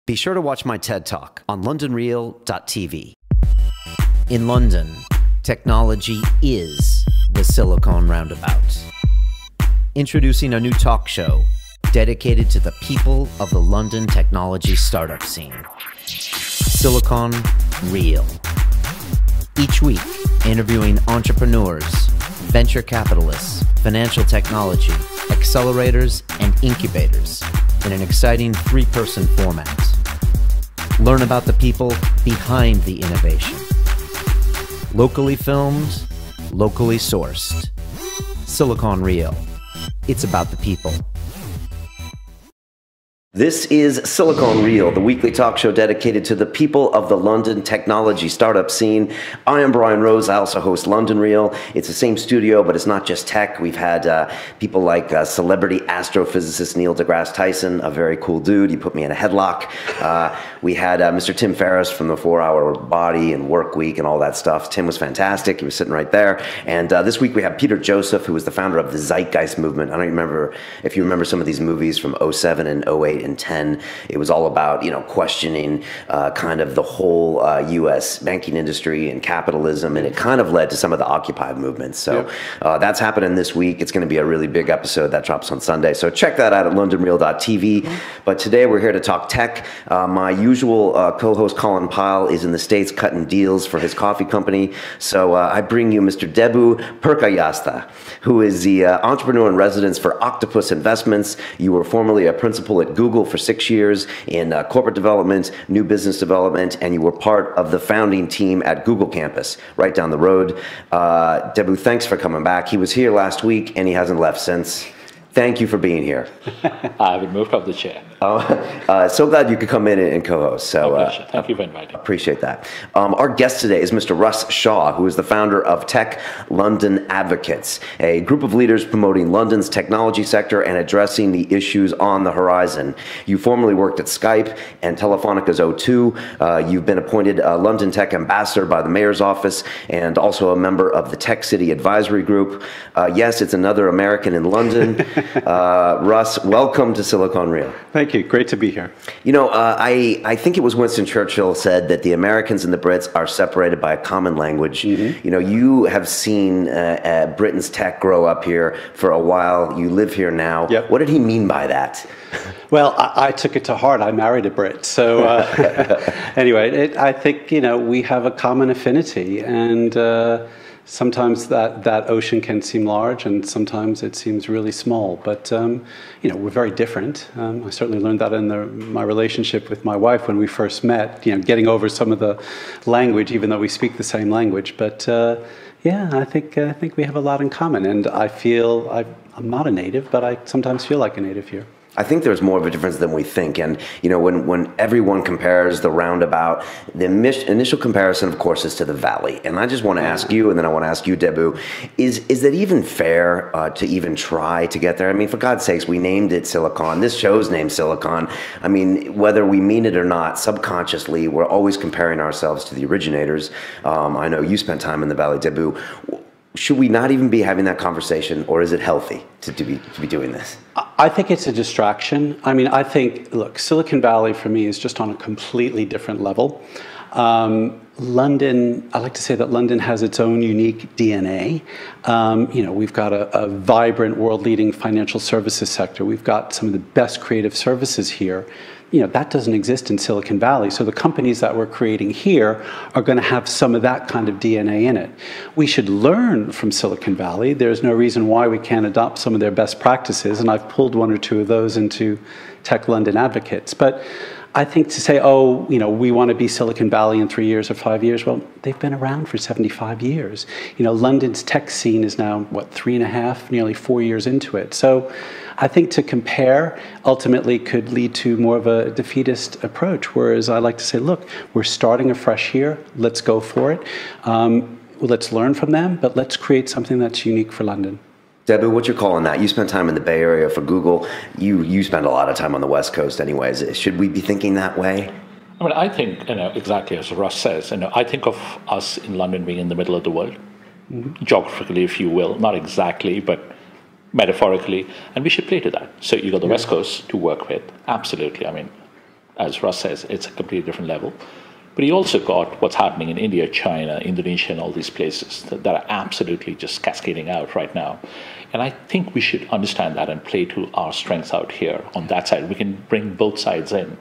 Be sure to watch my TED Talk on londonreal.tv. In London, technology is the Silicon Roundabout. Introducing a new talk show dedicated to the people of the London technology startup scene. Silicon Real. Each week, interviewing entrepreneurs, venture capitalists, financial technology, accelerators, and incubators in an exciting three-person format. Learn about the people behind the innovation. Locally filmed, locally sourced. Silicon Real. It's about the people. This is Silicon Real, the weekly talk show dedicated to the people of the London technology startup scene. I am Brian Rose. I also host London Real. It's the same studio, but it's not just tech. We've had people like celebrity astrophysicist Neil deGrasse Tyson, a very cool dude. He put me in a headlock. We had Mr. Tim Ferriss from the 4-Hour Body and Work Week and all that stuff. Tim was fantastic. He was sitting right there. And this week we have Peter Joseph, who was the founder of the Zeitgeist movement. I don't remember if you remember some of these movies from 07 and 08 and 10. It was all about, questioning kind of the whole U.S. banking industry and capitalism, and it kind of led to some of the Occupy movements. So that's happening this week. It's going to be a really big episode that drops on Sunday. So check that out at londonreal.tv. But today we're here to talk tech. My usual co-host Colin Pyle is in the States cutting deals for his coffee company. So I bring you Mr. Debu Perkayastha, who is the entrepreneur in residence for Octopus Investments. You were formerly a principal at Google for 6 years in corporate development, new business development, and you were part of the founding team at Google Campus right down the road. Debu, thanks for coming back. He was here last week and he hasn't left since. Thank you for being here. I haven't moved off the chair. So glad you could come in and co-host. So, thank you for inviting. Appreciate that. Our guest today is Mr. Russ Shaw, who is the founder of Tech London Advocates, a group of leaders promoting London's technology sector and addressing the issues on the horizon. You formerly worked at Skype and Telefónica's O2. You've been appointed a London Tech Ambassador by the Mayor's Office and also a member of the Tech City Advisory Group. Yes, it's another American in London. Russ, welcome to Silicon Real. Thank you. Great to be here. I think it was Winston Churchill said that the Americans and the Brits are separated by a common language. Mm-hmm. You have seen Britain's tech grow up here for a while. You live here now. Yep. What did he mean by that? Well, I took it to heart. I married a Brit. So anyway, I think, we have a common affinity, and sometimes that ocean can seem large, and sometimes it seems really small. But we're very different. I certainly learned that in my relationship with my wife when we first met. Getting over some of the language, even though we speak the same language. But I think we have a lot in common. And I feel I'm not a native, but I sometimes feel like a native here. I think there's more of a difference than we think. And, when everyone compares the Roundabout, the initial comparison, of course, is to the Valley. And I just want to ask you, and then I want to ask you, Debu, is that even fair to even try to get there? I mean, for God's sakes, we named it Silicon. This show's named Silicon. I mean, whether we mean it or not, subconsciously, we're always comparing ourselves to the originators. I know you spent time in the Valley, Debu. Should we not even be having that conversation, or is it healthy to be doing this? I think it's a distraction. I mean, look, Silicon Valley for me is just on a completely different level. London, I like to say that London has its own unique DNA. We've got a vibrant, world-leading financial services sector. We've got some of the best creative services here. That doesn't exist in Silicon Valley. So the companies that we're creating here are going to have some of that kind of DNA in it. We should learn from Silicon Valley. There's no reason why we can't adopt some of their best practices, and I've pulled one or two of those into Tech London Advocates. But I think to say, we want to be Silicon Valley in 3 years or 5 years, well, they've been around for 75 years. London's tech scene is now, 3.5, nearly 4 years into it. So I think to compare ultimately could lead to more of a defeatist approach, whereas I like to say, look, we're starting afresh here. Let's go for it. Let's learn from them, but let's create something that's unique for London. Debu, what's your call on that? You spent time in the Bay Area for Google. You spend a lot of time on the West Coast anyways. Should we be thinking that way? I mean, I think, exactly as Russ says, I think of us in London being in the middle of the world, geographically, if you will, not exactly, but metaphorically, and we should play to that. So you got the West Coast to work with, absolutely. I mean, as Russ says, it's a completely different level. But you also got what's happening in India, China, Indonesia, and all these places that are absolutely just cascading out right now. And I think we should understand that and play to our strengths out here on that side. We can bring both sides in.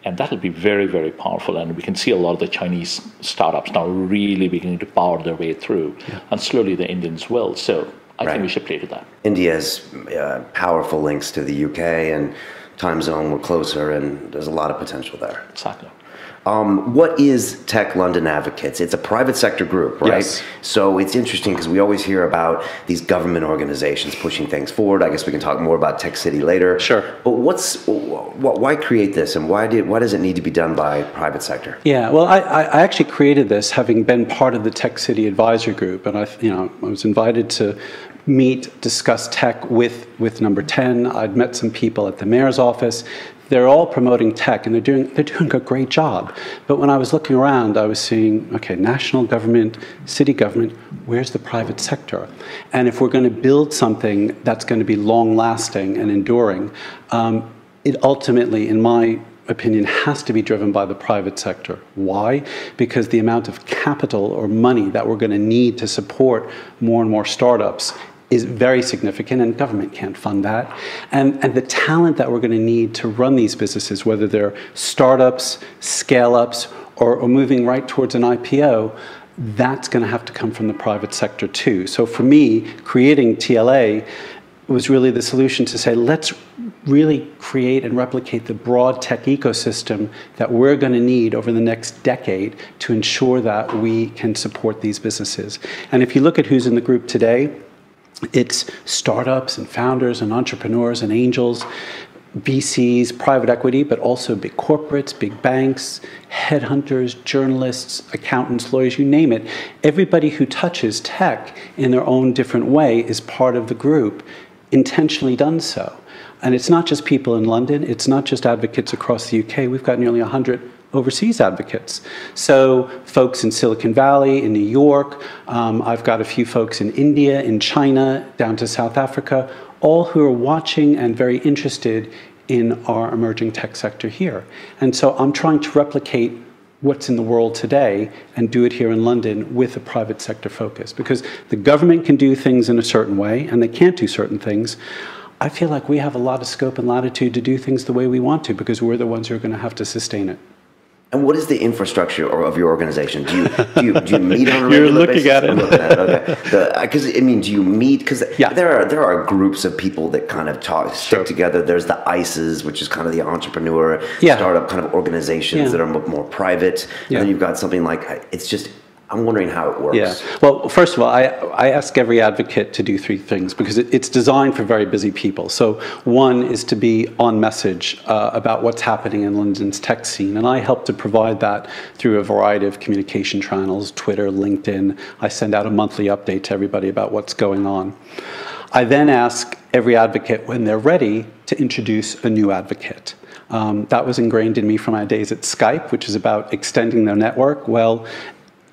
And that'll be very, very powerful. And we can see a lot of the Chinese startups now really beginning to power their way through. Yeah. And slowly the Indians will. So I think we should play to that. India has powerful links to the UK and time zone. We're closer, and there's a lot of potential there. Exactly. What is Tech London Advocates? It's a private sector group, right? Yes. So it's interesting because we always hear about these government organizations pushing things forward. I guess we can talk more about Tech City later. Sure. But why create this, and why does it need to be done by private sector? Yeah, well, I actually created this having been part of the Tech City Advisory Group, and I was invited to meet, discuss tech with Number 10. I'd met some people at the mayor's office. They're all promoting tech, and they're doing a great job. But when I was looking around, I was seeing, okay, national government, city government, where's the private sector? And if we're going to build something that's going to be long-lasting and enduring, it ultimately, in my opinion, has to be driven by the private sector. Why? Because the amount of capital or money that we're going to need to support more and more startups is very significant, and government can't fund that. And the talent that we're going to need to run these businesses, whether they're startups, scale-ups, or moving right towards an IPO, that's going to have to come from the private sector too. So for me, creating TLA was really the solution to say, let's really create and replicate the broad tech ecosystem that we're going to need over the next decade to ensure that we can support these businesses. And if you look at who's in the group today, it's startups and founders and entrepreneurs and angels, VCs, private equity, but also big corporates, big banks, headhunters, journalists, accountants, lawyers, you name it. Everybody who touches tech in their own different way is part of the group, intentionally done so. And it's not just people in London, it's not just advocates across the UK. We've got nearly 100 overseas advocates. So folks in Silicon Valley, in New York, I've got a few folks in India, in China, down to South Africa, all who are watching and very interested in our emerging tech sector here. And so I'm trying to replicate what's in the world today and do it here in London with a private sector focus. Because the government can do things in a certain way and they can't do certain things. I feel like we have a lot of scope and latitude to do things the way we want to because we're the ones who are going to have to sustain it. And what is the infrastructure of your organization? Do you meet on a regular basis? You're looking at it. Okay. Because do you meet? Because there are groups of people that kind of stick together. There's the ICEs, which is kind of the entrepreneur startup kind of organizations that are more private. And then you've got something like I'm wondering how it works. Yeah. Well, first of all, I ask every advocate to do three things because it's designed for very busy people. So one is to be on message about what's happening in London's tech scene. And I help to provide that through a variety of communication channels, Twitter, LinkedIn. I send out a monthly update to everybody about what's going on. I then ask every advocate when they're ready to introduce a new advocate. That was ingrained in me from my days at Skype, which is about extending their network. Well,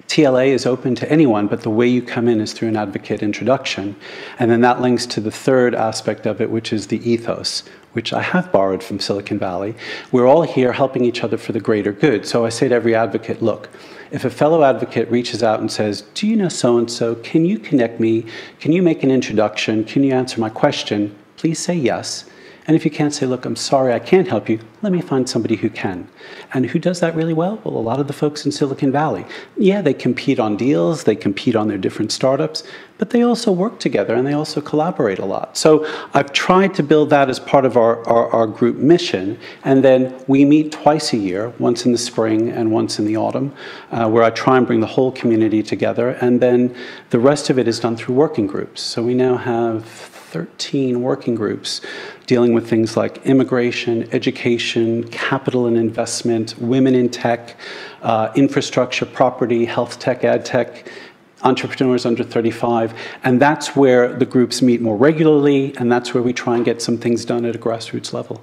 TLA is open to anyone, but the way you come in is through an advocate introduction. And then that links to the third aspect of it, which is the ethos, which I have borrowed from Silicon Valley. We're all here helping each other for the greater good. So I say to every advocate, look, if a fellow advocate reaches out and says, do you know so-and-so? Can you connect me? Can you make an introduction? Can you answer my question? Please say yes. And if you can't say, look, I'm sorry, I can't help you, let me find somebody who can. And who does that really well? Well, a lot of the folks in Silicon Valley. Yeah, they compete on deals, they compete on their different startups, but they also work together and they also collaborate a lot. So I've tried to build that as part of our group mission. And then we meet twice a year, once in the spring and once in the autumn, where I try and bring the whole community together. And then the rest of it is done through working groups. So we now have 13 working groups dealing with things like immigration, education, capital and investment, women in tech, infrastructure, property, health tech, ad tech, entrepreneurs under 35. And that's where the groups meet more regularly, and that's where we try and get some things done at a grassroots level.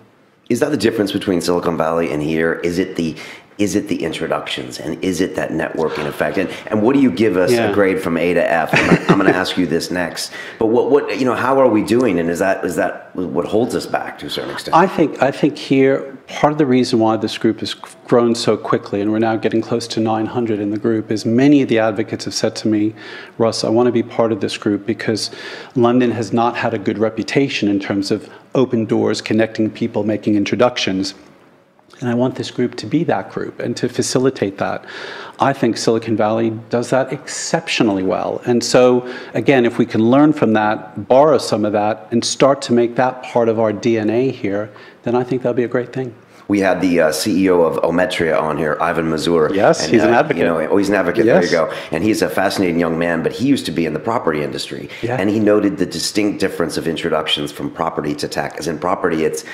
Is that the difference between Silicon Valley and here? Is it the Is it the introductions, and is it that networking effect? And what do you give us a grade from A to F? I'm going to ask you this next. But what how are we doing? And is that what holds us back to a certain extent? I think here part of the reason why this group has grown so quickly, and we're now getting close to 900 in the group, is many of the advocates have said to me, Russ, I want to be part of this group because London has not had a good reputation in terms of open doors, connecting people, making introductions. And I want this group to be that group and to facilitate that. I think Silicon Valley does that exceptionally well. And so, again, if we can learn from that, borrow some of that, and start to make that part of our DNA here, then I think that'll be a great thing. We had the CEO of Ometria on here, Ivan Mazur. Yes, and, he's an advocate. He's an advocate. Yes. There you go. And he's a fascinating young man, but he used to be in the property industry. Yeah. And he noted the distinct difference of introductions from property to tech. As in property, it's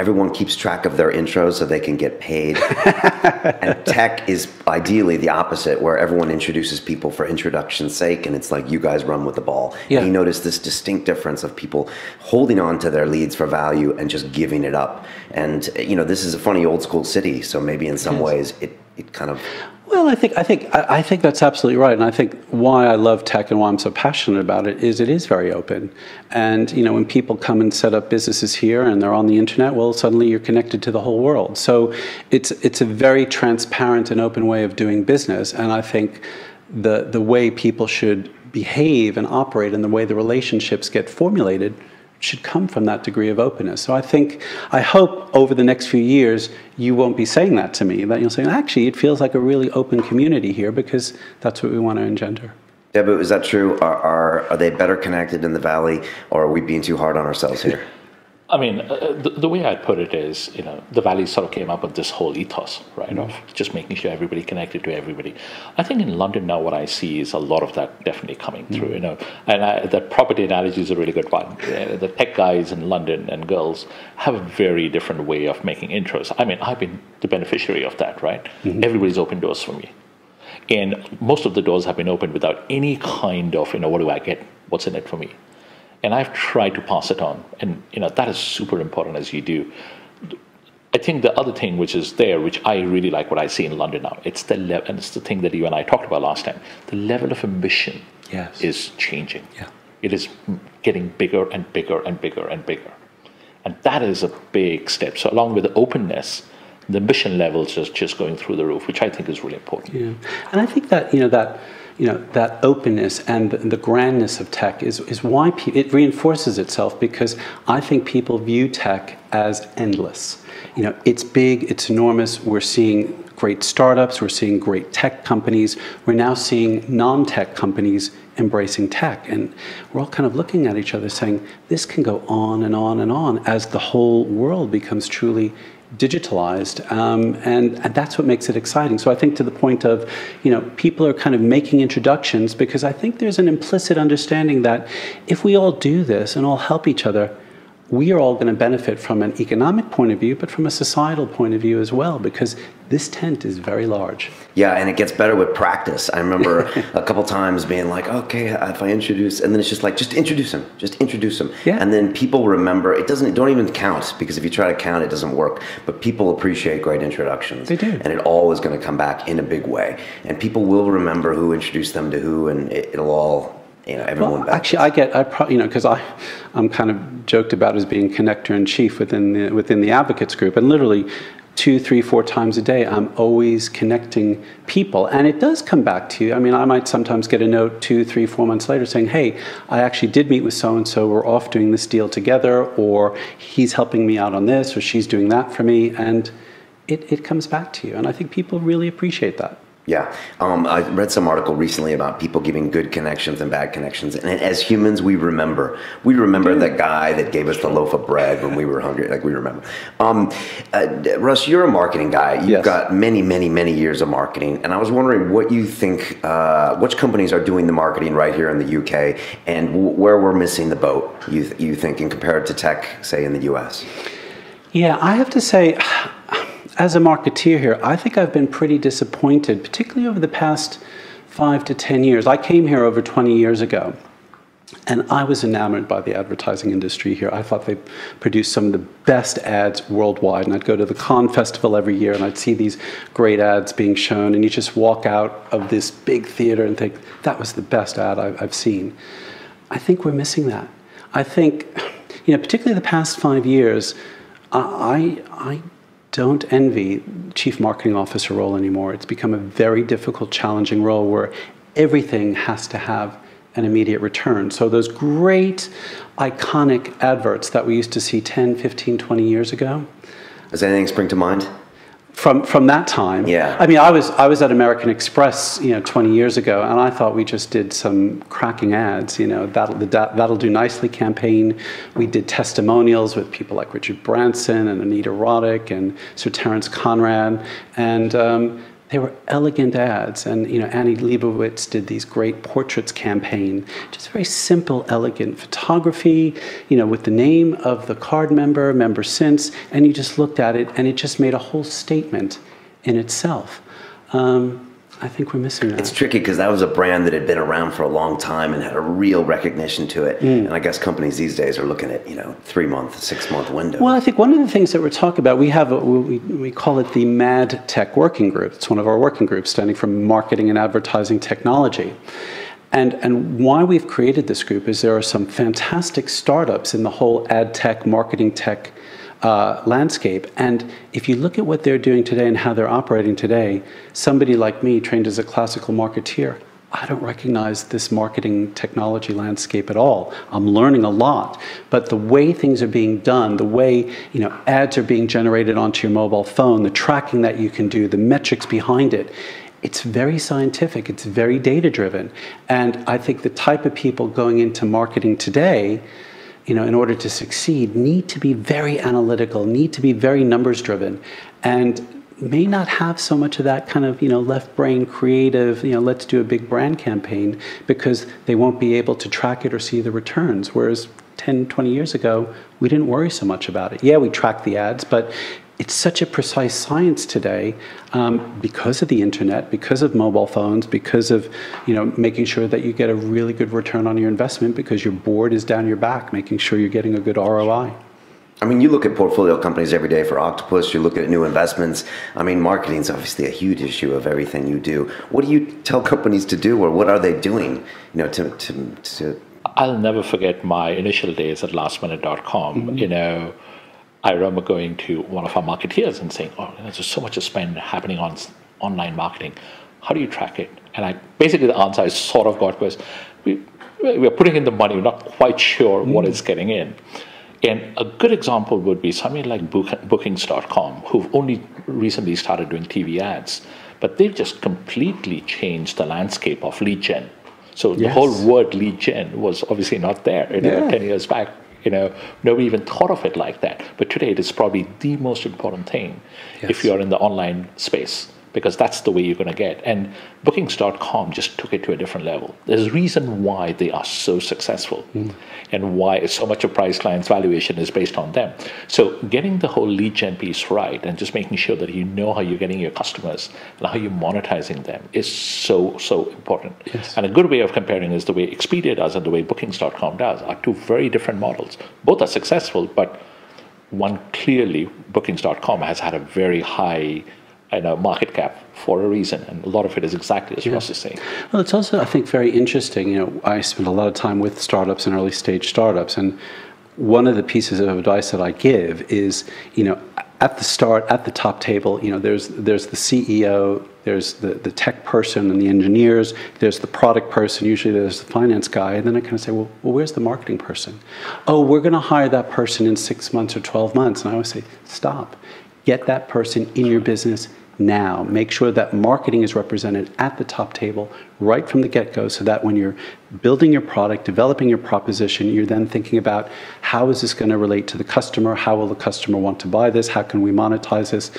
everyone keeps track of their intros so they can get paid. And tech is ideally the opposite, where everyone introduces people for introduction's sake, and it's like you guys run with the ball. Yeah. And he noticed this distinct difference of people holding on to their leads for value and just giving it up. And this is a funny old school city, so maybe in some ways it kind of. Well, I think that's absolutely right, and I think why I love tech and why I'm so passionate about it is very open. And when people come and set up businesses here and they're on the internet, well, suddenly you're connected to the whole world. So it's a very transparent and open way of doing business, and I think the way people should behave and operate and the way the relationships get formulated should come from that degree of openness. So I hope over the next few years, you won't be saying that to me, that you'll say, actually, it feels like a really open community here because that's what we want to engender. Deborah, is that true? Are they better connected in the Valley, or are we being too hard on ourselves here? I mean, the way I'd put it is, the Valley sort of came up with this whole ethos, right, of just making sure everybody connected to everybody. I think in London now what I see is a lot of that definitely coming through, and the property analogy is a really good one. The tech guys in London and girls have a very different way of making intros. I mean, I've been the beneficiary of that, right? Mm-hmm. Everybody's opened doors for me. And most of the doors have been opened without any kind of, what do I get? What's in it for me? And I've tried to pass it on. And, that is super important as you do. I think the other thing which is there, which I really like what I see in London now, it's the level, and it's the thing that you and I talked about last time. The level of ambition is changing. Yeah. It is getting bigger and bigger and bigger and bigger. And that is a big step. So along with the openness, the ambition levels is just going through the roof, which I think is really important. Yeah. And I think that, that openness and the grandness of tech is why it reinforces itself, because I think people view tech as endless. It's big, it's enormous. We're seeing great startups, we're seeing great tech companies. We're now seeing non-tech companies embracing tech. And we're all kind of looking at each other saying, this can go on and on and on as the whole world becomes truly digitalized, and that's what makes it exciting. So I think to the point of, people are kind of making introductions, because I think there's an implicit understanding that if we all do this and all help each other, we are all going to benefit from an economic point of view, but from a societal point of view as well, because this tent is very large. Yeah, and it gets better with practice. I remember a couple times being like, okay, if I introduce, and then it's just like, just introduce them. Yeah. And then people remember, don't even count, because if you try to count, it doesn't work. But people appreciate great introductions. They do. And it all is going to come back in a big way. And people will remember who introduced them to who, and it'll all, everyone. Well, actually, because I'm kind of joked about as being connector-in-chief within the advocates group, and literally 2, 3, 4 times a day, I'm always connecting people. And it does come back to you. I mean, I might sometimes get a note 2, 3, 4 months later saying, hey, I actually did meet with so-and-so, we're off doing this deal together, or he's helping me out on this, or she's doing that for me, and it comes back to you. And I think people really appreciate that. Yeah, I read some article recently about people giving good connections and bad connections, and as humans, we remember that guy that gave us the loaf of bread when we were hungry. Like, we remember. Russ, you're a marketing guy. You've got many, many, many years of marketing, and I was wondering what you think. Which companies are doing the marketing right here in the UK, and where we're missing the boat? You think, in compared to tech, say in the US? Yeah, I have to say, as a marketeer here, I think I've been pretty disappointed, particularly over the past 5 to 10 years. I came here over 20 years ago, And I was enamored by the advertising industry here. I thought they produced some of the best ads worldwide. And I'd go to the Cannes Festival every year and I'd see these great ads being shown. And you just walk out of this big theater and think, that was the best ad I've seen. I think we're missing that. I think, particularly the past 5 years, I don't envy chief marketing officer role anymore. It's become a very difficult, challenging role where everything has to have an immediate return. So those great, iconic adverts that we used to see 10, 15, 20 years ago. Does anything spring to mind? From that time? Yeah. I mean, I was at American Express, 20 years ago, and I thought we just did some cracking ads, That'll Do Nicely campaign. We did testimonials with people like Richard Branson and Anita Roddick and Sir Terence Conrad, and they were elegant ads, and Annie Leibovitz did these great portraits campaign. Just very simple, elegant photography, with the name of the card member since, and you just looked at it, and it just made a whole statement in itself. I think we're missing that. It's tricky because that was a brand that had been around for a long time and had a real recognition to it. And I guess companies these days are looking at 3-month, 6-month window. Well, I think one of the things that we're talking about, we call it the MAD Tech Working Group. It's one of our working groups standing for Marketing and Advertising Technology. And why we've created this group is there are some fantastic startups in the whole ad tech, marketing tech landscape. And if you look at what they're doing today and how they're operating today, somebody like me, trained as a classical marketeer, I don't recognize this marketing technology landscape at all. I'm learning a lot, but the way things are being done, the way ads are being generated onto your mobile phone, the tracking that you can do, the metrics behind it, it's very scientific, it's very data-driven. And I think the type of people going into marketing today, in order to succeed, need to be very analytical, need to be very numbers-driven, and may not have so much of that kind of, left-brain creative, let's do a big brand campaign, because they won't be able to track it or see the returns. Whereas 10, 20 years ago, we didn't worry so much about it. Yeah, we tracked the ads, but it's such a precise science today because of the internet, because of mobile phones, because of making sure that you get a really good return on your investment because your board is down your back, making sure you're getting a good ROI. I mean, you look at portfolio companies every day for Octopus, you look at new investments. I mean, marketing is obviously a huge issue of everything you do. What do you tell companies to do, or what are they doing, to I'll never forget my initial days at lastminute.com. I remember going to one of our marketeers and saying, there's so much spend happening on online marketing. How do you track it? And basically the answer I sort of got was, we're putting in the money, we're not quite sure what is getting in. And a good example would be something like Bookings.com, who've only recently started doing TV ads, but they've just completely changed the landscape of lead gen. So the whole word lead gen was obviously not there 10 years back. Nobody even thought of it like that. But today it is probably the most important thing if you're in the online space, because that's the way you're going to get. And Bookings.com just took it to a different level. There's a reason why they are so successful and why so much of price clients' valuation is based on them. So getting the whole lead gen piece right and just making sure that you know how you're getting your customers and how you're monetizing them is so important. Yes. And a good way of comparing is the way Expedia does and the way Bookings.com does are two very different models. Both are successful, but one clearly, Bookings.com has had a very high market cap for a reason, and a lot of it is exactly as Russ is saying. Well, it's also, I think, very interesting. I spend a lot of time with startups and early stage startups, and one of the pieces of advice that I give is, at the start, at the top table, there's the CEO, there's the tech person and the engineers, there's the product person, usually there's the finance guy, and then I kind of say, well, where's the marketing person? Oh, we're going to hire that person in 6 months or 12 months. And I always say, stop. Get that person in your business now. Make sure that marketing is represented at the top table right from the get-go, so that when you're building your product, developing your proposition, you're then thinking about how is this going to relate to the customer? How will the customer want to buy this? How can we monetize this?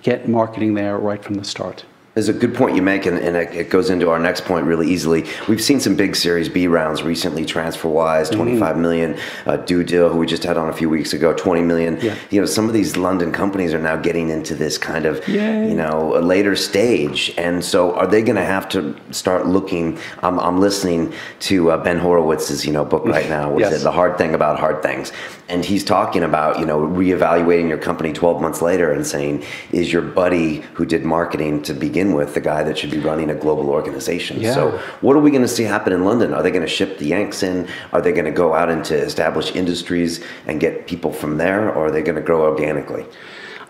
Get marketing there right from the start. There's a good point you make, and it goes into our next point really easily. We've seen some big Series B rounds recently. TransferWise, 25 million. Do Deal, who we just had on a few weeks ago, 20 million. Yeah. You know, some of these London companies are now getting into this kind of, you know, a later stage. And so, are they going to have to start looking? I'm listening to Ben Horowitz's, you know, book right now. What is it? The Hard Thing About Hard Things. And he's talking about, you know, reevaluating your company 12 months later and saying, is your buddy who did marketing to begin with the guy that should be running a global organization? So what are we going to see happen in London? Are they going to ship the Yanks in? Are they going to go out into established industries and get people from there? Or are they going to grow organically?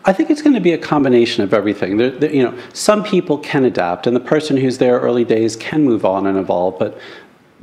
I think it's going to be a combination of everything. You know, some people can adapt, and the person who's there early days can move on and evolve, but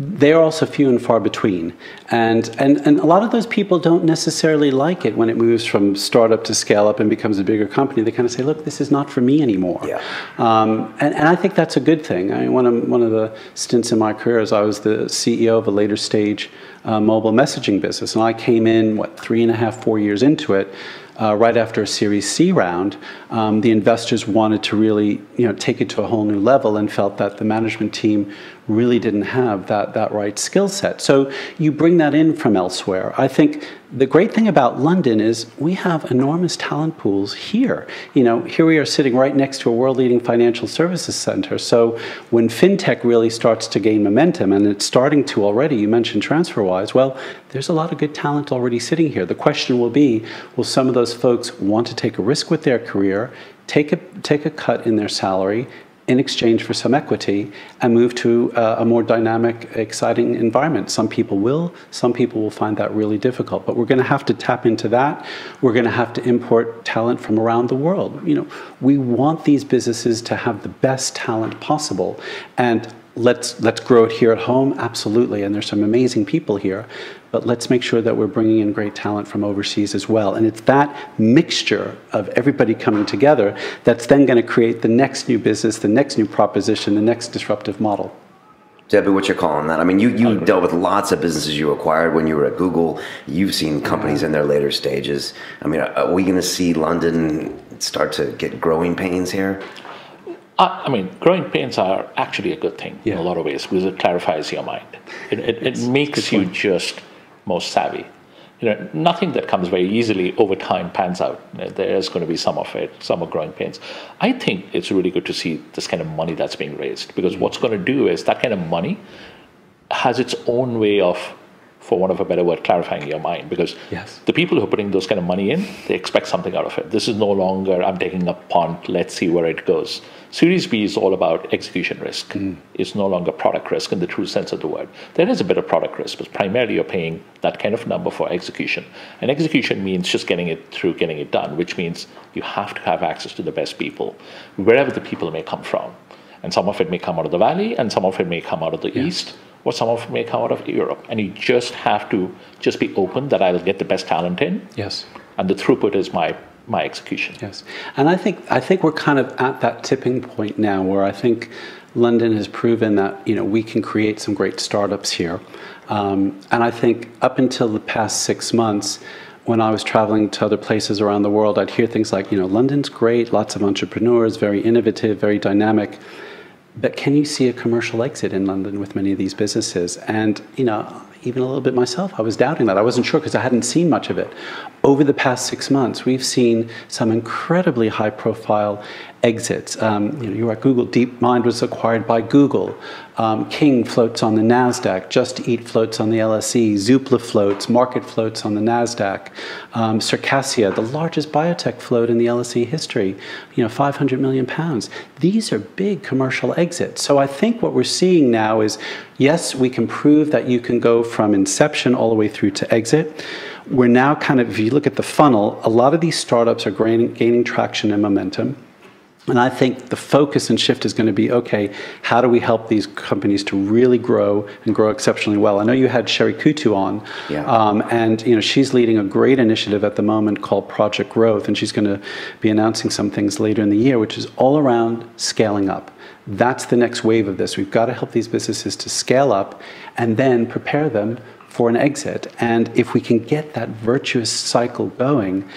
they're also few and far between. And a lot of those people don't necessarily like it when it moves from startup to scale up and becomes a bigger company. They kind of say, look, this is not for me anymore. Yeah. And I think that's a good thing. I mean, one of the stints in my career is I was the CEO of a later stage mobile messaging business. And I came in, 3.5, 4 years into it, right after a Series C round. The investors wanted to really, you know, take it to a whole new level and felt that the management team really didn't have that right skill set. So you bring that in from elsewhere. I think the great thing about London is we have enormous talent pools here. You know, here we are sitting right next to a world-leading financial services center. So when fintech really starts to gain momentum, and it's starting to already, you mentioned TransferWise, well, there's a lot of good talent already sitting here. The question will be, will some of those folks want to take a risk with their career, take a cut in their salary, in exchange for some equity, and move to a more dynamic, exciting environment? Some people will find that really difficult, but we're going to have to tap into that. We're going to have to import talent from around the world. You know, we want these businesses to have the best talent possible, and let's grow it here at home, absolutely, and there's some amazing people here, but let's make sure that we're bringing in great talent from overseas as well. And it's that mixture of everybody coming together that's then going to create the next new business, the next new proposition, the next disruptive model. Debbie, what you calling that? I mean, you dealt with lots of businesses you acquired when you were at Google. You've seen companies in their later stages. I mean, are we going to see London start to get growing pains here? I mean, growing pains are actually a good thing in a lot of ways because it clarifies your mind. It makes you just more savvy. You know, nothing that comes very easily over time pans out. There's going to be some of it, some are growing pains. I think it's really good to see this kind of money that's being raised, because what's going to do is that kind of money has its own way of, for want of a better word, clarifying your mind, because the people who are putting those kind of money in, they expect something out of it. This is no longer, I'm taking a punt, let's see where it goes. Series B is all about execution risk. It's no longer product risk in the true sense of the word. There is a bit of product risk, but primarily you're paying that kind of number for execution. And execution means just getting it through, getting it done, which means you have to have access to the best people, wherever the people may come from. And some of it may come out of the Valley, and some of it may come out of the East, or some of it may come out of Europe. And you just have to just be open that I'll get the best talent in. Yes. And the throughput is my execution. Yes. And I think we're kind of at that tipping point now where I think London has proven that, you know, we can create some great startups here. And I think up until the past 6 months, when I was traveling to other places around the world, I'd hear things like, you know, London's great, lots of entrepreneurs, very innovative, very dynamic. But can you see a commercial exit in London with many of these businesses? And, you know, even a little bit myself, I was doubting that. I wasn't sure because I hadn't seen much of it. Over the past 6 months, we've seen some incredibly high-profile exits. You know, you were at Google. DeepMind was acquired by Google. King floats on the NASDAQ. Just Eat floats on the LSE. Zoopla floats. Market floats on the NASDAQ. Circassia, the largest biotech float in the LSE history, you know, 500 million pounds. These are big commercial exits. So I think what we're seeing now is, yes, we can prove that you can go from inception all the way through to exit. We're now kind of, if you look at the funnel, a lot of these startups are gaining traction and momentum. And I think the focus and shift is going to be, okay, how do we help these companies to really grow and grow exceptionally well? I know you had Sherry Kutu on, and you know, she's leading a great initiative at the moment called Project Growth, and she's going to be announcing some things later in the year, which is all around scaling up. That's the next wave of this. We've got to help these businesses to scale up and then prepare them for an exit. And if we can get that virtuous cycle going,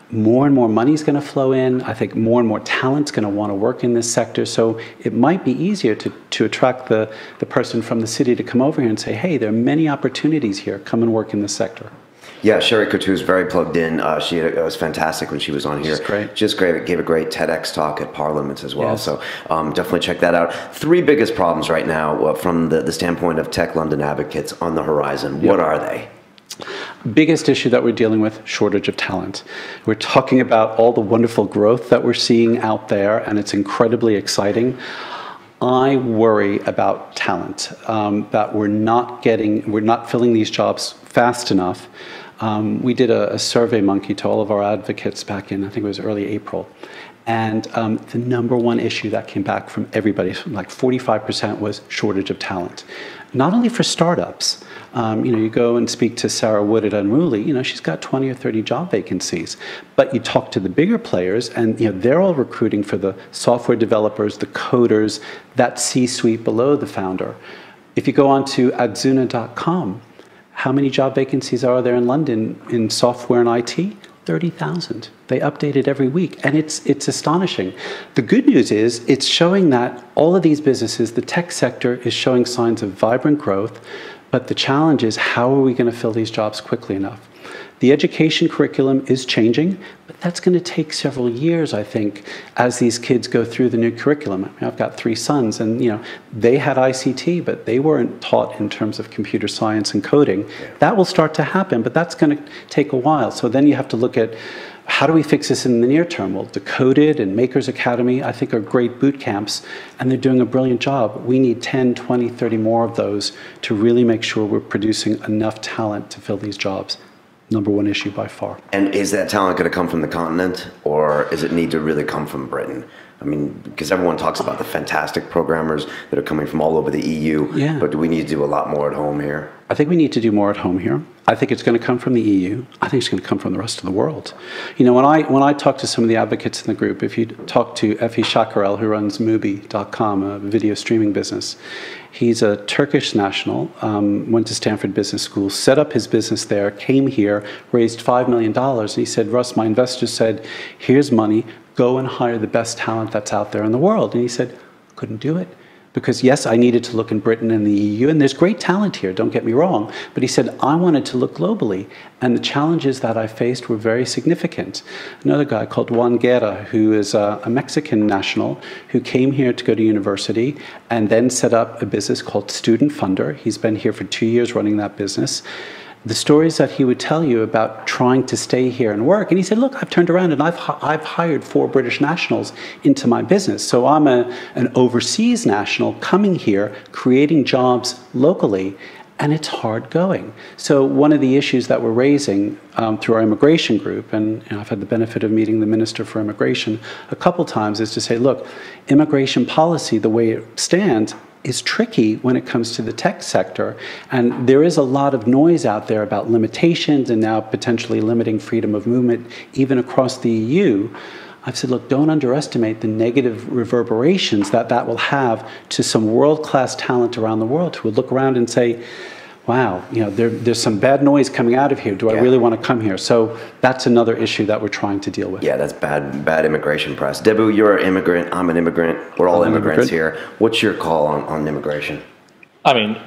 more and more money is going to flow in. I think more and more talent's going to want to work in this sector. So it might be easier to attract the person from the city to come over here and say, hey, there are many opportunities here. Come and work in this sector. Yeah, Sherry Coutu is very plugged in. It was fantastic when she was on here. She's great. Just great. Gave a great TEDx talk at Parliament as well. Yes. So definitely check that out. Three biggest problems right now from the standpoint of Tech London advocates on the horizon. What are they? Biggest issue that we're dealing with, shortage of talent. We're talking about all the wonderful growth that we're seeing out there, and it's incredibly exciting. I worry about talent, that we're not filling these jobs fast enough. We did a survey monkey to all of our advocates back in, I think it was early April. And the number one issue that came back from everybody, like 45%, was shortage of talent. Not only for startups. You go and speak to Sarah Wood at Unruly, she's got 20 or 30 job vacancies. But you talk to the bigger players, and they're all recruiting for the software developers, the coders, that C-suite below the founder. If you go on to adzuna.com, how many job vacancies are there in London in software and IT? 30,000. They update it every week, and it's astonishing. The good news is it's showing that all of these businesses, the tech sector, is showing signs of vibrant growth, but the challenge is how are we going to fill these jobs quickly enough? The education curriculum is changing, but that's going to take several years, I think, as these kids go through the new curriculum. I mean, I've got 3 sons, and they had ICT, but they weren't taught in terms of computer science and coding. Yeah. That will start to happen, but that's going to take a while. So then you have to look at how do we fix this in the near term? Well, Decoded and Makers Academy, I think, are great boot camps, and they're doing a brilliant job. We need 10, 20, 30 more of those to really make sure we're producing enough talent to fill these jobs. Number one issue by far. And is that talent going to come from the continent, or does it need to really come from Britain? I mean, because everyone talks about the fantastic programmers that are coming from all over the EU, but do we need to do a lot more at home here? I think we need to do more at home here. I think it's going to come from the EU. I think it's going to come from the rest of the world. When I talk to some of the advocates in the group, if you talk to Efi Shakarel, who runs Mubi.com, a video streaming business, he's a Turkish national, went to Stanford Business School, set up his business there, came here, raised $5 million, and he said, Russ, my investors said, here's money, go and hire the best talent that's out there in the world. And he said, couldn't do it. Because yes, I needed to look in Britain and the EU, and there's great talent here, don't get me wrong. But he said, I wanted to look globally, and the challenges that I faced were very significant. Another guy called Juan Guerra, who is a Mexican national, who came here to go to university and then set up a business called Student Funder. He's been here for 2 years running that business. The stories that he would tell you about trying to stay here and work. And he said, look, I've turned around and I've hired 4 British nationals into my business. So I'm an overseas national coming here, creating jobs locally, and it's hard going. So one of the issues that we're raising through our immigration group, and I've had the benefit of meeting the Minister for Immigration a couple times, is to say, look, immigration policy, the way it stands, is tricky when it comes to the tech sector. And there is a lot of noise out there about limitations and now potentially limiting freedom of movement even across the EU. I've said, look, don't underestimate the negative reverberations that will have to some world-class talent around the world who would look around and say, wow, there's some bad noise coming out of here. Do I really want to come here? So that's another issue that we're trying to deal with. Yeah, that's bad immigration press. Debu, you're an immigrant. I'm an immigrant. We're all immigrants here. What's your call on immigration? I mean,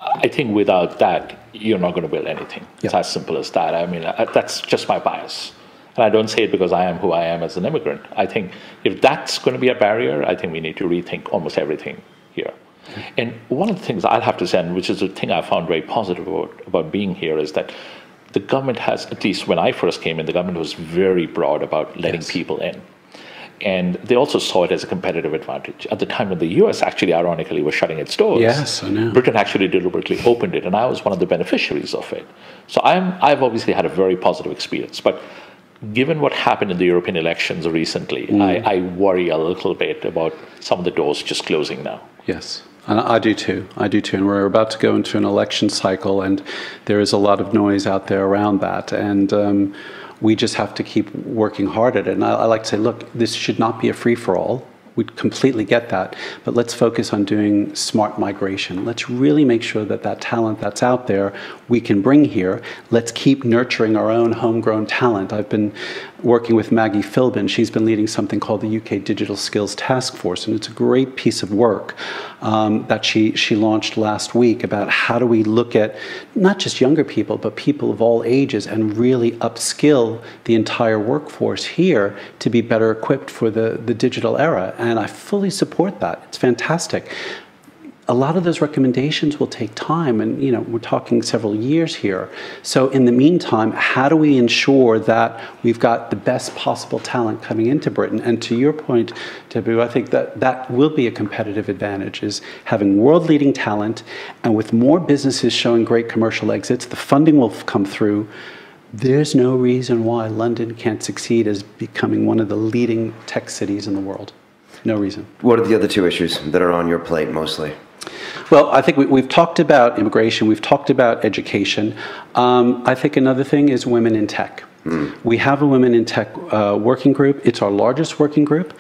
I think without that, you're not going to build anything. It's as simple as that. I mean, that's just my bias. And I don't say it because I am who I am as an immigrant. I think if that's going to be a barrier, I think we need to rethink almost everything here. And one of the things I'll have to say, and which is the thing I found very positive about being here, is that the government has, at least when I first came in, the government was very broad about letting people in. And they also saw it as a competitive advantage. At the time when the US actually, ironically, was shutting its doors, yes, I know. Britain actually deliberately opened it, and I was one of the beneficiaries of it. So I've obviously had a very positive experience. But given what happened in the European elections recently, I worry a little bit about some of the doors just closing now. Yes. And I do too. And we're about to go into an election cycle, and there is a lot of noise out there around that. And we just have to keep working hard at it. And I like to say, look, this should not be a free-for-all. we completely get that, but let's focus on doing smart migration. Let's really make sure that that talent that's out there we can bring here. Let's keep nurturing our own homegrown talent. I've been working with Maggie Philbin. She's been leading something called the UK Digital Skills Task Force, and it's a great piece of work that she launched last week about how do we look at not just younger people, but people of all ages and really upskill the entire workforce here to be better equipped for the digital era. And I fully support that. It's fantastic. A lot of those recommendations will take time, and we're talking several years here. So in the meantime, how do we ensure that we've got the best possible talent coming into Britain? And to your point, Debu, I think that will be a competitive advantage, is having world-leading talent, and with more businesses showing great commercial exits, the funding will come through. There's no reason why London can't succeed as becoming one of the leading tech cities in the world. No reason. What are the other two issues that are on your plate mostly? Well, I think we've talked about immigration, we've talked about education. I think another thing is women in tech. We have a women in tech working group. It's our largest working group,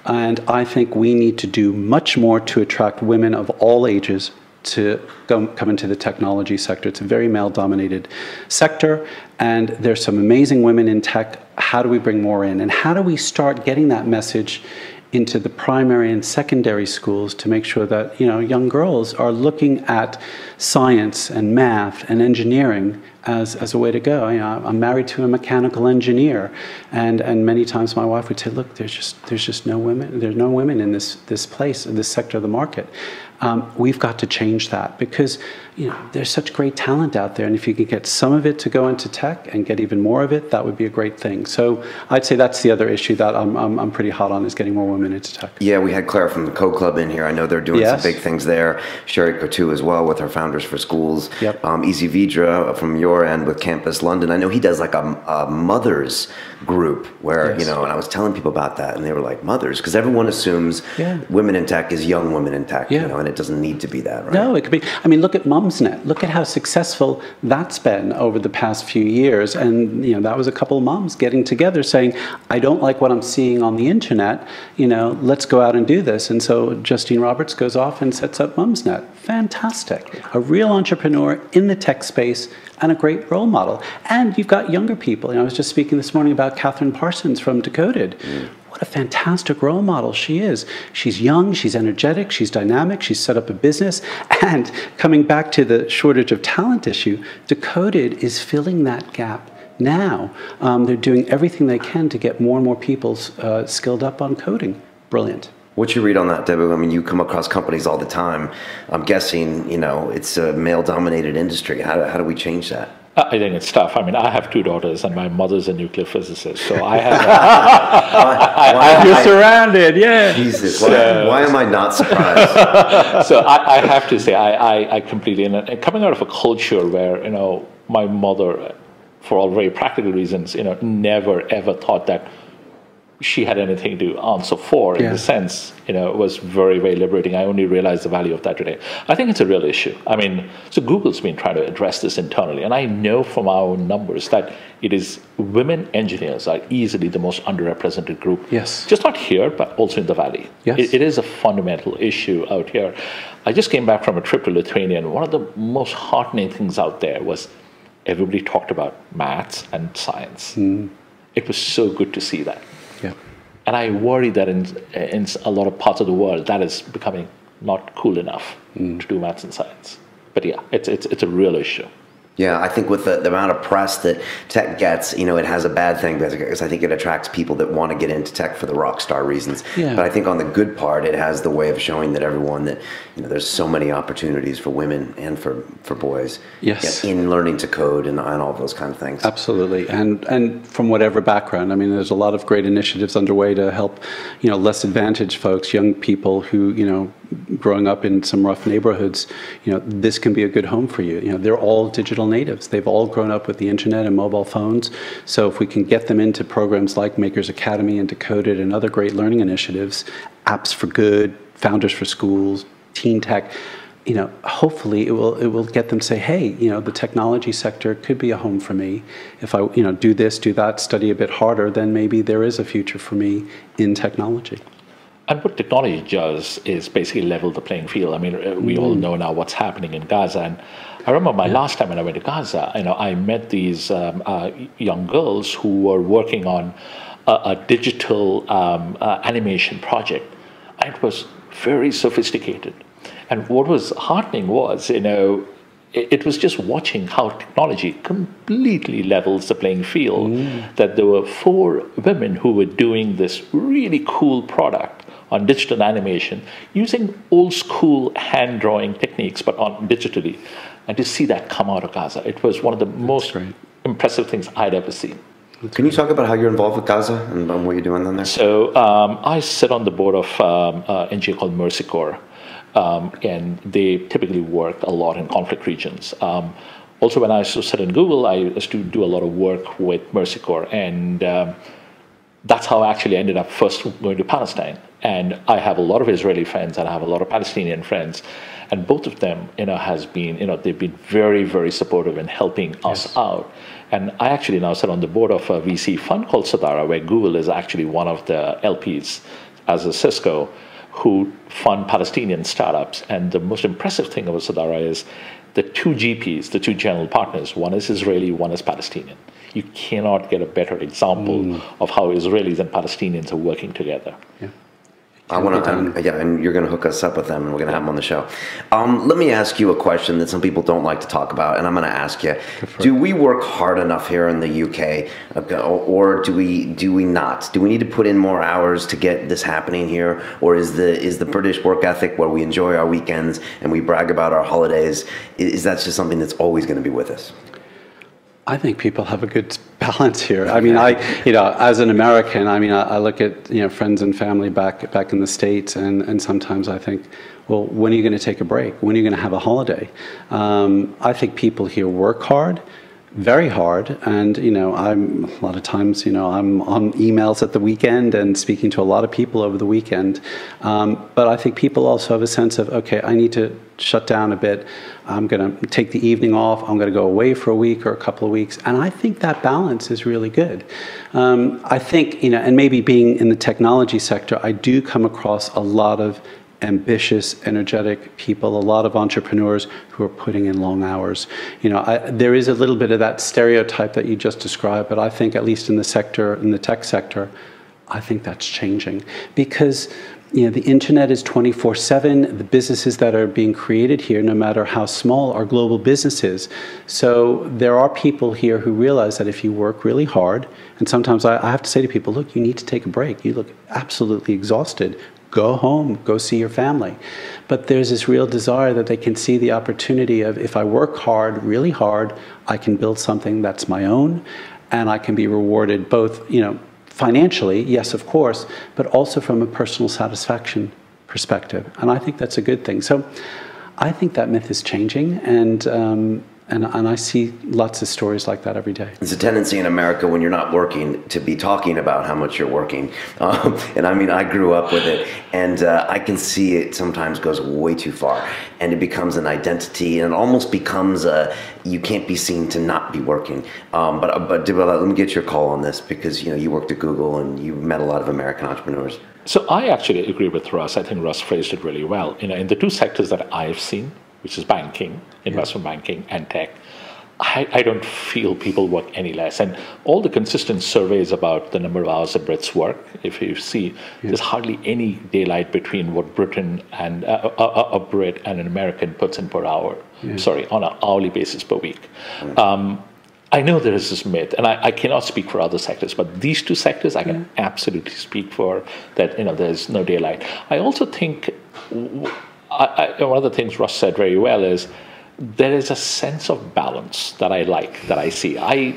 and I think we need to do much more to attract women of all ages to come into the technology sector. It's a very male-dominated sector, and there's some amazing women in tech. How do we bring more in? And how do we start getting that message into the primary and secondary schools to make sure that young girls are looking at science and math and engineering as a way to go? I'm married to a mechanical engineer, and many times my wife would say, "Look, there's just no women. There's no women in this place, in this sector of the market." We've got to change that, because there's such great talent out there, and if you can get some of it to go into tech and get even more of it, that would be a great thing. So I'd say that's the other issue that I'm pretty hot on, is getting more women into tech. Yeah, we had Claire from the Code Club in here. I know they're doing some big things there. Sherry Cotu as well with her Founders for Schools. Yep. Easy Vidra from your end with Campus London. I know he does like a mothers group where, and I was telling people about that, and they were like, mothers? Because everyone assumes women in tech is young women in tech, and it doesn't need to be that, right? No, it could be. I mean, look at Mumsnet. Look at how successful that's been over the past few years. And, that was a couple of moms getting together saying, I don't like what I'm seeing on the internet, let's go out and do this. And so Justine Roberts goes off and sets up Mumsnet. Fantastic. A real entrepreneur in the tech space and a great role model. And you've got younger people. I was just speaking this morning about Catherine Parsons from Decoded. What a fantastic role model she is. She's young, she's energetic, she's dynamic, she's set up a business. And coming back to the shortage of talent issue, Decoded is filling that gap now. They're doing everything they can to get more and more people skilled up on coding. Brilliant. What's your read on that, Debu? I mean, you come across companies all the time. I'm guessing, it's a male-dominated industry. How do we change that? I think it's tough. I mean, I have two daughters, and my mother's a nuclear physicist, so I have. You're surrounded, yeah. Jesus, why am I not surprised? So I have to say, I completely, and coming out of a culture where my mother, for all very practical reasons, never ever thought that she had anything to answer for, in the sense, it was very, very liberating. I only realized the value of that today. I think it's a real issue. I mean, so Google's been trying to address this internally, and I know from our own numbers that it is women engineers are easily the most underrepresented group. Yes. Just not here, but also in the Valley. Yes. It is a fundamental issue out here. I just came back from a trip to Lithuania, and one of the most heartening things out there was everybody talked about maths and science. It was so good to see that. Yeah. And I worry that in a lot of parts of the world, that is becoming not cool enough to do maths and science. But yeah, it's a real issue. Yeah, I think with the amount of press that tech gets, it has a bad thing because I think it attracts people that want to get into tech for the rock star reasons. Yeah. But I think on the good part, it has the way of showing that everyone that, there's so many opportunities for women and for boys. Yes. In learning to code and all those kind of things. Absolutely. And from whatever background, I mean, there's a lot of great initiatives underway to help, less advantaged folks, young people who, growing up in some rough neighborhoods, this can be a good home for you. They're all digital natives. They've all grown up with the internet and mobile phones. So if we can get them into programs like Makers Academy and Decoded and other great learning initiatives, Apps for Good, Founders for Schools, Teen Tech, hopefully it will get them to say, hey, the technology sector could be a home for me. If I, do this, do that, study a bit harder, then maybe there is a future for me in technology. And what technology does is basically level the playing field. I mean, we all know now what's happening in Gaza. And I remember my last time when I went to Gaza, I met these young girls who were working on a digital animation project. And it was very sophisticated. And what was heartening was, it was just watching how technology completely levels the playing field, that there were 4 women who were doing this really cool product on digital animation using old school hand drawing techniques, but on digitally. And to see that come out of Gaza, it was one of the most impressive things I'd ever seen. Can you talk about how you're involved with Gaza and what you're doing down there? So I sit on the board of an NGO called Mercy Corps. And they typically work a lot in conflict regions. Also, when I used to sit in Google, I used to do a lot of work with Mercy Corps, and that's how I actually ended up first going to Palestine. And I have a lot of Israeli friends, and I have a lot of Palestinian friends, and both of them, they've been very, very supportive in helping us out. And I actually now sit on the board of a VC fund called Sadara, where Google is actually one of the LPs, as a Cisco, who fund Palestinian startups. And the most impressive thing about Sadara is the 2 GPs, the 2 general partners, one is Israeli, one is Palestinian. You cannot get a better example of how Israelis and Palestinians are working together. Yeah. I want to, and you're going to hook us up with them, and we're going to have them on the show. Let me ask you a question that some people don't like to talk about, and I'm going to ask you: do we work hard enough here in the UK, or do we not? Do we need to put in more hours to get this happening here, or is the British work ethic where we enjoy our weekends and we brag about our holidays? Is that just something that's always going to be with us? I think people have a good balance here. I mean, as an American, I look at friends and family back in the States, and sometimes I think, well, when are you going to take a break? When are you going to have a holiday? I think people here work hard, very hard, and I'm a lot of times I'm on emails at the weekend and speaking to a lot of people over the weekend. But I think people also have a sense of, okay, I need to shut down a bit. I'm going to take the evening off. I'm going to go away for a week or a couple of weeks. And I think that balance is really good. I think, and maybe being in the technology sector, I do come across a lot of ambitious, energetic people, a lot of entrepreneurs who are putting in long hours. There is a little bit of that stereotype that you just described, but I think at least in the tech sector, I think that's changing because the internet is 24/7. The businesses that are being created here, no matter how small, are global businesses. So there are people here who realize that if you work really hard, and sometimes I have to say to people, look, you need to take a break. You look absolutely exhausted. Go home, go see your family. But there's this real desire that they can see the opportunity of, if I work hard, really hard, I can build something that's my own, and I can be rewarded both, financially, yes, of course, but also from a personal satisfaction perspective. And I think that's a good thing. So I think that myth is changing, and I see lots of stories like that every day. It's a tendency in America when you're not working to be talking about how much you're working. And I mean, I grew up with it, and I can see it sometimes goes way too far, and it becomes an identity, and it almost becomes you can't be seen to not be working. But let me get your call on this, because you worked at Google and you met a lot of American entrepreneurs. So I actually agree with Russ. I think Russ phrased it really well. In the 2 sectors that I've seen, which is banking, investment banking, and tech, I don't feel people work any less. And all the consistent surveys about the number of hours that Brits work, if you see, there's hardly any daylight between what Britain and a Brit and an American puts in per hour. Sorry, on an hourly basis per week. I know there is this myth, and I cannot speak for other sectors, but these 2 sectors I can absolutely speak for, that there's no daylight. I also think one of the things Russ said very well is there is a sense of balance that I like, that I see. I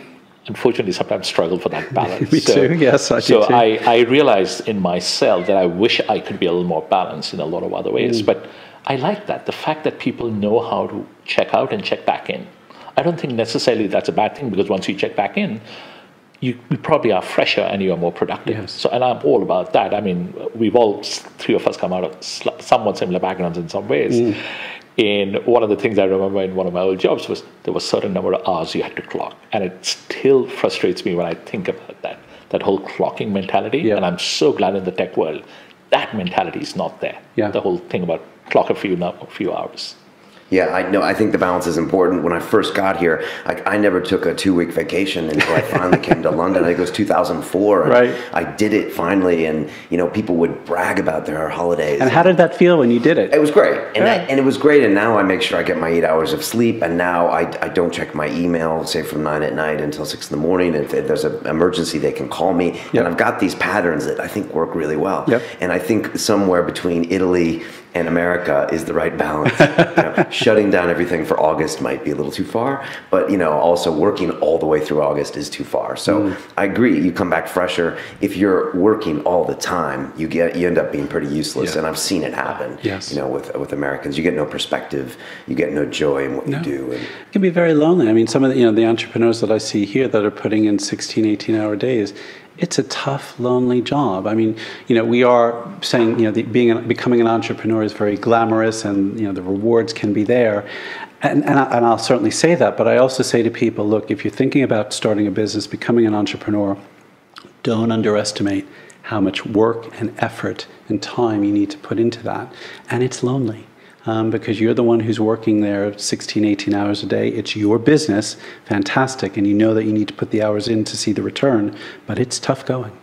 unfortunately sometimes struggle for that balance. Me too, yes, I do too. So I realized in myself that I wish I could be a little more balanced in a lot of other ways. But I like that, the fact that people know how to check out and check back in. I don't think necessarily that's a bad thing, because once you check back in, you probably are fresher and you are more productive. Yes. So, and I'm all about that. I mean, we've all, 3 of us, come out of somewhat similar backgrounds in some ways. And one of the things I remember in one of my old jobs was there was a certain number of hours you had to clock. And it still frustrates me when I think about that whole clocking mentality. And I'm so glad in the tech world, that mentality is not there. Yeah. The whole thing about clock a few hours. Yeah, I know. I think the balance is important. When I first got here, I never took a 2-week vacation until I finally came to London. I think it was 2004. Right. I did it finally, and people would brag about their holidays. And how did that feel when you did it? It was great, and, Yeah. and it was great. And now I make sure I get my 8 hours of sleep. And now I don't check my email, say from 9 at night until 6 in the morning. If there's an emergency, they can call me. Yep. And I've got these patterns that I think work really well. Yep. And I think somewhere between Italy and America is the right balance. Shutting down everything for August might be a little too far, but also working all the way through August is too far. So I agree. You come back fresher. If you're working all the time, you end up being pretty useless. Yeah. And I've seen it happen. Yes. With Americans, you get no perspective, you get no joy in what you do. And it can be very lonely. I mean, some of the entrepreneurs that I see here that are putting in 16, 18-hour days, it's a tough, lonely job. I mean, we are saying, becoming an entrepreneur is very glamorous, and the rewards can be there, and I'll certainly say that. But I also say to people, look, if you're thinking about starting a business, becoming an entrepreneur, don't underestimate how much work and effort and time you need to put into that, and it's lonely. Because you're the one who's working there 16, 18 hours a day. It's your business, fantastic, and you know that you need to put the hours in to see the return, but it's tough going.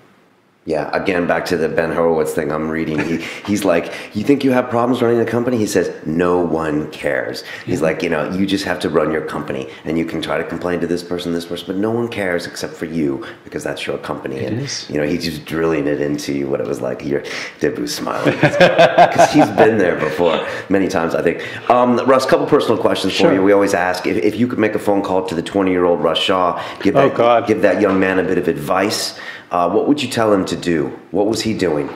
Yeah, again, back to the Ben Horowitz thing I'm reading. He's like, you think you have problems running a company? He says, no one cares. He's like, you just have to run your company, and you can try to complain to this person, but no one cares except for you, because that's your company. It and is. He's just drilling it into you, what it was like. Here, Debu's smiling because he's been there before many times, I think. Russ, a couple personal questions for you. We always ask if you could make a phone call to the 20-year-old Russ Shaw, give that young man a bit of advice. What would you tell him to do? What was he doing?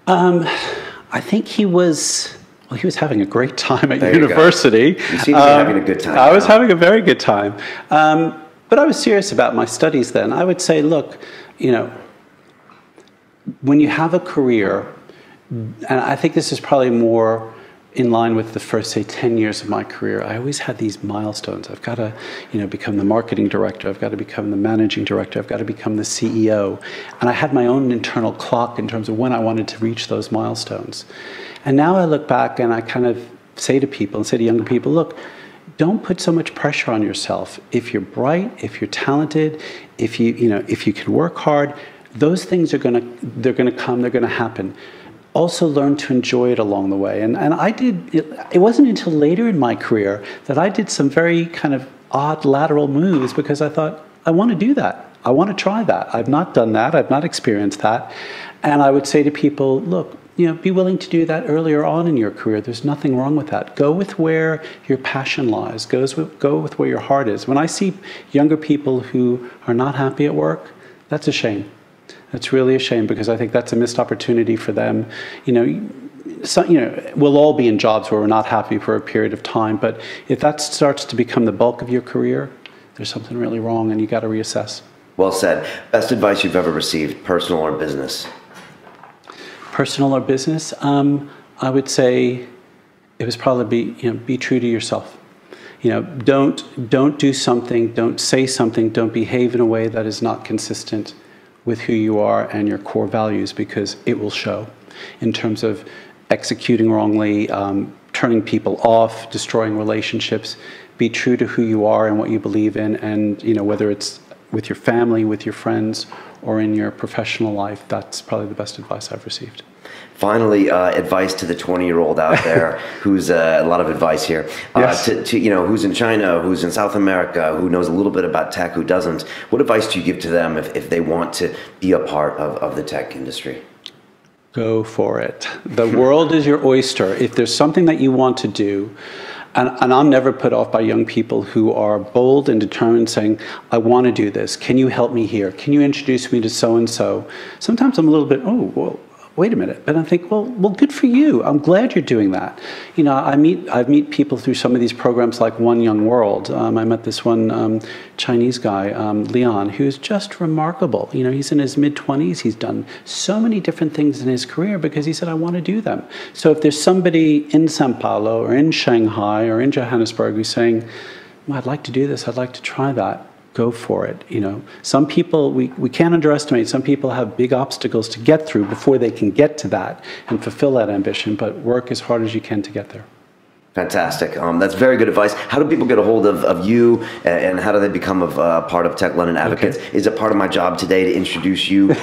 I think he was having a great time at university. You seem to be having a good time. I was having a very good time. But I was serious about my studies then. I would say, look, when you have a career, and I think this is probably more in line with the first, say, 10 years of my career, I always had these milestones. I've got to, become the marketing director. I've got to become the managing director. I've got to become the CEO. And I had my own internal clock in terms of when I wanted to reach those milestones. And now I look back and I kind of say to people and say to younger people, look, don't put so much pressure on yourself. If you're bright, if you're talented, if you can work hard, those things they're going to come, they're going to happen. Also learn to enjoy it along the way. And I did, it wasn't until later in my career that I did some very kind of odd lateral moves, because I thought, I want to do that. I want to try that. I've not done that. I've not experienced that. And I would say to people, look, be willing to do that earlier on in your career. There's nothing wrong with that. Go with where your passion lies. Go with where your heart is. When I see younger people who are not happy at work, that's a shame. It's really a shame, because I think that's a missed opportunity for them. We'll all be in jobs where we're not happy for a period of time, but if that starts to become the bulk of your career, there's something really wrong, and you got to reassess. Well said. Best advice you've ever received, personal or business? Personal or business? I would say it was probably be true to yourself. Don't do something, don't say something, don't behave in a way that is not consistent with who you are and your core values, because it will show in terms of executing wrongly, turning people off, destroying relationships. Be true to who you are and what you believe in, and whether it's with your family, with your friends, or in your professional life, that's probably the best advice I've received. Finally, advice to the 20-year-old out there who's a lot of advice here. Yes. Who's in China, who's in South America, who knows a little bit about tech, who doesn't. What advice do you give to them if they want to be a part of the tech industry? Go for it. The world is your oyster. If there's something that you want to do, and I'm never put off by young people who are bold and determined, saying, I want to do this. Can you help me here? Can you introduce me to so-and-so? Sometimes I'm a little bit, oh, well, wait a minute. But I think, well, good for you. I'm glad you're doing that. I meet people through some of these programs like One Young World. I met this one Chinese guy, Leon, who's just remarkable. He's in his mid-20s. He's done so many different things in his career because he said, I want to do them. So if there's somebody in Sao Paulo or in Shanghai or in Johannesburg who's saying, well, I'd like to do this, I'd like to try that, go for it. Some people, we can't underestimate, some people have big obstacles to get through before they can get to that and fulfill that ambition, but work as hard as you can to get there. Fantastic. That's very good advice. How do people get a hold of you, and how do they become a part of Tech London Advocates? Okay. Is it part of my job today to introduce you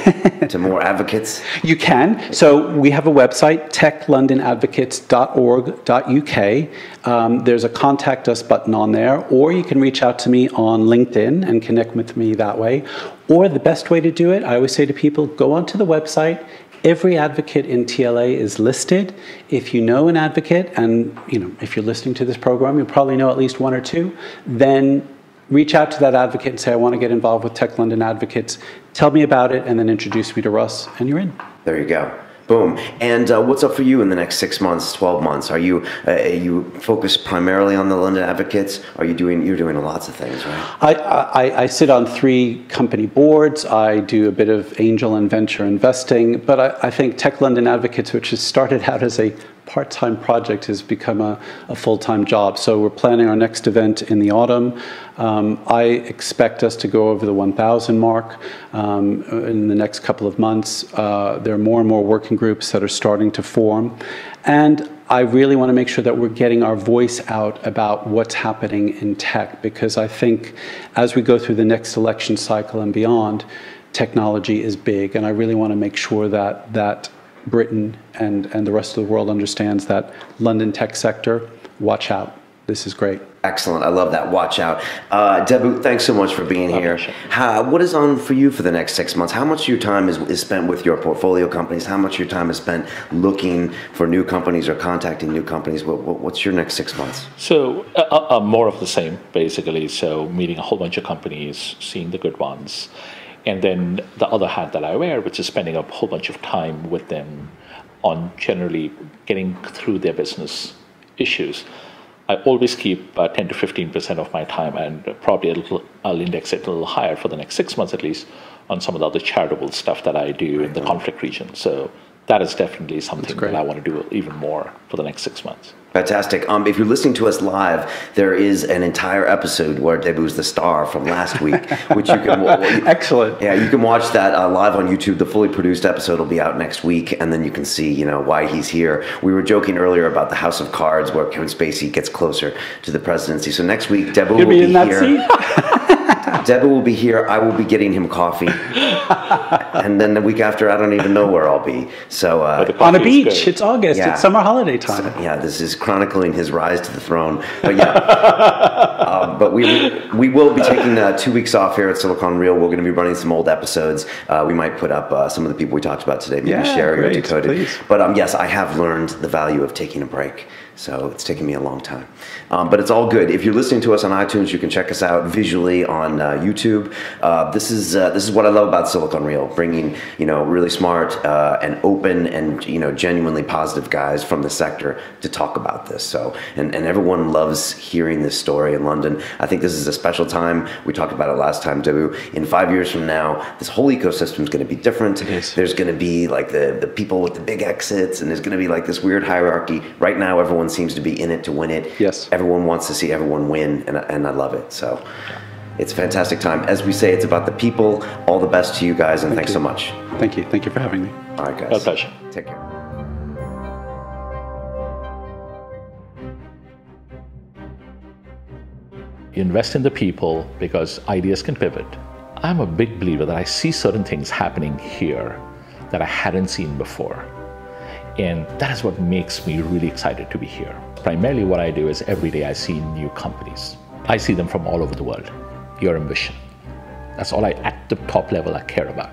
to more advocates? You can. So we have a website, techlondonadvocates.org.uk. There's a contact us button on there, or you can reach out to me on LinkedIn and connect with me that way. Or the best way to do it, I always say to people, go onto the website. Every advocate in TLA is listed. If you know an advocate, and if you're listening to this program, you'll probably know at least one or two, then reach out to that advocate and say, I want to get involved with Tech London Advocates. Tell me about it, and then introduce me to Russ, and you're in. There you go. Boom. And what's up for you in the next 6 months, 12 months? Are you focused primarily on the London Advocates? You're doing lots of things, right? I sit on 3 company boards. I do a bit of angel and venture investing, but I think Tech London Advocates, which has started out as a part-time project, has become a full-time job. So we're planning our next event in the autumn. I expect us to go over the 1,000 mark in the next couple of months. There are more and more working groups that are starting to form. And I really want to make sure that we're getting our voice out about what's happening in tech, because I think as we go through the next election cycle and beyond, technology is big. And I really want to make sure that Britain and the rest of the world understands that London tech sector, watch out. This is great. Excellent. I love that. Watch out. Debu, thanks so much for being here. What is on for you for the next 6 months? How much of your time is spent with your portfolio companies? How much of your time is spent looking for new companies or contacting new companies? What's your next 6 months? So more of the same, basically. So meeting a whole bunch of companies, seeing the good ones. And then the other hat that I wear, which is spending a whole bunch of time with them on generally getting through their business issues. I always keep 10 to 15% of my time, and probably I'll index it a little higher for the next 6 months at least, on some of the other charitable stuff that I do in the conflict region. So that is definitely something that I want to do even more for the next 6 months. Fantastic. If you're listening to us live, there is an entire episode where Debu's the star from last week, which you can Excellent. Yeah, you can watch that live on YouTube. The fully produced episode will be out next week, and then you can see, why he's here. We were joking earlier about the House of Cards, where Kevin Spacey gets closer to the presidency. So next week, Debu will be here. Debu will be here. I will be getting him coffee, and then the week after, I don't even know where I'll be. So on a beach. It's August. Yeah. It's summer holiday time. So, yeah, this is chronicling his rise to the throne. But yeah, but we will be taking 2 weeks off here at Silicon Reel. We're going to be running some old episodes. We might put up some of the people we talked about today, maybe Sherry or Dakota. Please. But yes, I have learned the value of taking a break. So it's taken me a long time. But it's all good. If you're listening to us on iTunes, you can check us out visually on YouTube. This is what I love about Silicon Reel, bringing really smart and open and genuinely positive guys from the sector to talk about this. So and everyone loves hearing this story in London. I think this is a special time. We talked about it last time, Debu. In 5 years from now, this whole ecosystem is going to be different. It is. There's going to be like the people with the big exits, and there's going to be like this weird hierarchy. Right now, everyone seems to be in it to win it. Yes. Everyone wants to see everyone win, and I love it. So it's a fantastic time. As we say, it's about the people. All the best to you guys, and thanks so much. Thank you. Thank you for having me. All right, guys. My pleasure. Take care. Invest in the people because ideas can pivot. I'm a big believer that I see certain things happening here that I hadn't seen before. And that is what makes me really excited to be here. Primarily what I do is every day I see new companies. I see them from all over the world. Your ambition. That's all at the top level I care about.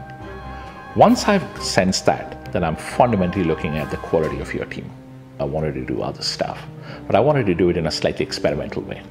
Once I've sensed that, then I'm fundamentally looking at the quality of your team. I wanted to do other stuff, but I wanted to do it in a slightly experimental way.